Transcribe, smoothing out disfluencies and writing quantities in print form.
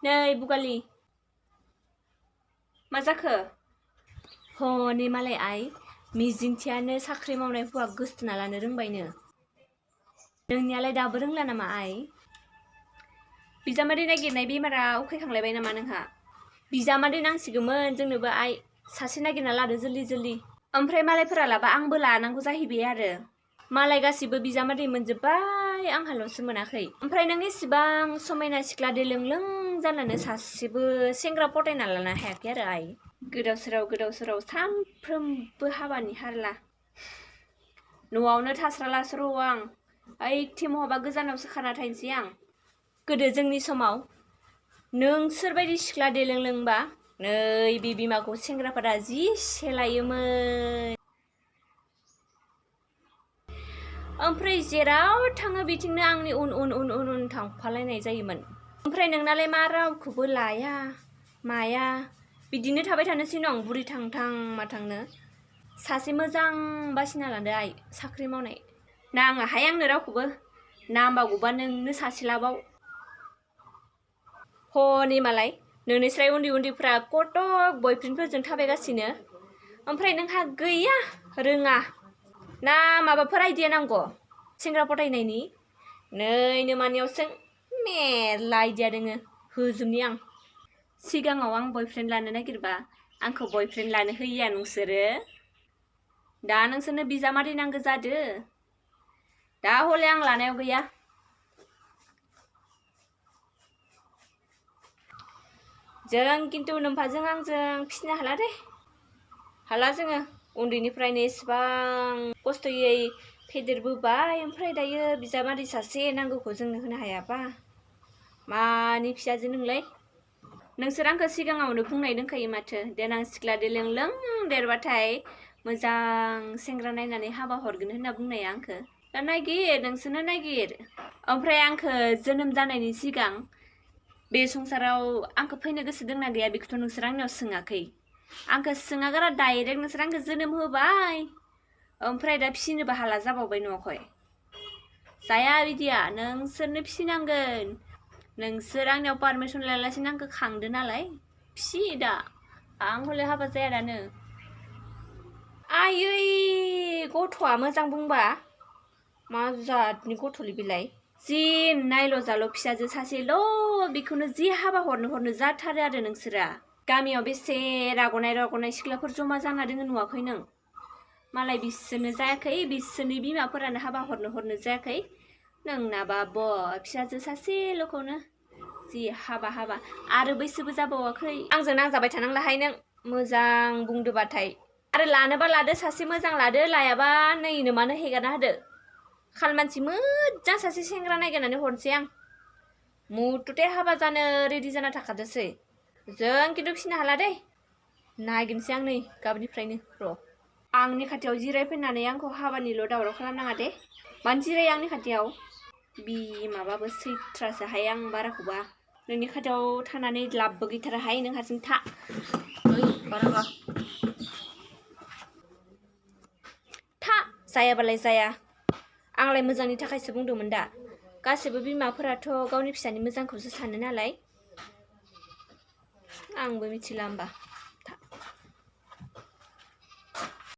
नै बुगालि मा जाखो? हनै मालाय आइ मिजिंथियानो साख्रि मावनाय हौवा गोसथोना लानो रोंबायनो। नोंनियालाय दाबो रोंला नामा आइ? बिजामादै नागिरनाय बेमारा उखैखांलायबाय नामा नोंहा? बिजामादै नांसिगौमोन जोंनोबो आइ, सासे नागिरना लादो जल्दि जल्दि। ओमफ्राय मालायफोरा लाबा आंबो लानांगौ जाहैबाय आरो। मालाय गासिबो बिजामादै मोनजोब्बाय, आंहाल'सो मोनाखै। ओमफ्राय नों एसेबां समायना सिख्ला देलोंलों जानानै सासेबो सेंग्रा पटायना लानो हायाखै आरो आइ। गोदाव सोराव सानफ्रोमबो हाबानि हारला। न'आवनो थास्रालासो र' आं, ओइथिं महाबा गोजानावसो खाना थाहैनोसै आं। गोदो जोंनि समाव नोंसोरबायदि सिख्ला देलोंलोंबा नैबे बिमाखौ सेंग्राफोरा जि सेलायोमोन। ओमफ्राय जेराव थाङो बिथिंनो आंनि उन उन उन उन उन थांफालायनाय जायोमोन। ओमफ्राय नोंनालाय मा रावखौबो लाया माया, बिदिनो थाबाय थानोसै नं बुरि थांथां माथांनो। सासे मोजां बासिना लादो आइ, साख्रि मावनाय। नाङाहाय आंनो रावखौबो, नांबावगौबा नोंनो सासे लाबाव। हनै मालाय नोंनिस्राय उन्दै उन्दैफ्रा कटक बयफ्रेन्डफोरजों थाबायगासिनो, ओमफ्राय नोंहा गैया, रोङा ना माबाफोर आइडिया नांगौ सेंग्रा पटायनायनि? नै नोमानियाव सों, मेरला आइडिया दोङो, होजोबनि आं। सिगाङाव आं बयफ्रेन्ड लानो नागिरबा आंखौ बयफ्रेन्ड लानो होयिया नोंसोरो? दा नोंसोरनो बिजामादै नांगौ जादो? दा हले आं लानायाव गैया। जों किन्तु नोम्फाजों आंजों फिसिनो हाला दे, हाला जोङो। उन्दैनिफ्रायनो एसेबां खस्थ'यै फेदेरबोबाय, ओमफ्राय दायो बिजामादै सासे नांगौखौ जोंनो होनो हायाबा मानि फिसाजो नोंलाय? नोंसोर आंखौ सिगाङावनो बुंनाय दंखायो माथो, देनां सिख्ला देलोंलों देरबाथाय मोजां सेंग्रा नायनानै हाबा हरगोन होनना बुंनाया आंखो। दा नागिर, नोंसोरनो नागिर। ओमफ्राय आंखो जोनोम जानायनि सिगां बे संसाराव आंखो फैनो गोसो दंना गैया बेखौथ' नोंसोर आंनियाव सोङाखै। आंखो सोङागारा डाइरेक्ट नोंसोर आंखो जोनोम होबाय, ओमफ्राय दा फिसिनोबो हाला जाबावबाय न'आवहाय। जाया बिदिया, नोंसोरनो फिसिनांगोन। नोंसोर आंनियाव पारमिसन लायालासिनो आंखो खांदो नालाय, फिसि दा। आं हले हाबा जाया दानो। आयै गथ'आ मोजां बुंबा, मा जातनि गथ'लै बेलाय? जि नायल' जाल' फिसाजो सासेल', बेखौनो जि हाबा हरनो जाथारो आरो नोंसोरा। गामियाव बेसे राग'नाय सिख्लाफोर जमा जाना दोङो नुवाखै नों? मालाय बिसोरनो जायाखै, बिसोरनि बिमाफोरानो हाबा हरनो जायाखै। नोंनाबा फिसाजो सासेल'खौनो जि हाबा आरो बैसोबो जाबावाखै। आंजों नांजाबाय थानांलाहाय नों, मोजां बुंदोबाथाय। आरो लानोबा लादो, सासे मोजां लादो, लायाबा नै नोमानो हेगारना होदो। खालमानसि मोजां सासे सेंग्रा नागिरनानै हरनोसै आं। मुथुथे हाबा जानो रेडि जाना थाखादोसै। जों किन्तु फिसिनो हाला दे, नागिरनोसै आं नै गाबोननिफ्रायनो र'। आंनि खाथियाव जिरायफैनानै आंखौ हाबानिल' दावराव खालामनाङा दे। मानो जिरायो आंनि खाथियाव? बिमाबाबो सैथ्रासोहाय आं बाराखौबा। नोंनि खाथियाव थानानै लाबबो गैथाराहाय, नों हारसिं था। बाराबा था, जायाबालाय जाया। आंलाय मोजांनि थाखायसो बुंदोंमोन दा। गासैबो बिमाफोराथ' गावनि फिसानि मोजांखौसो सानो नालाय। आंबो मिथिला होमबा।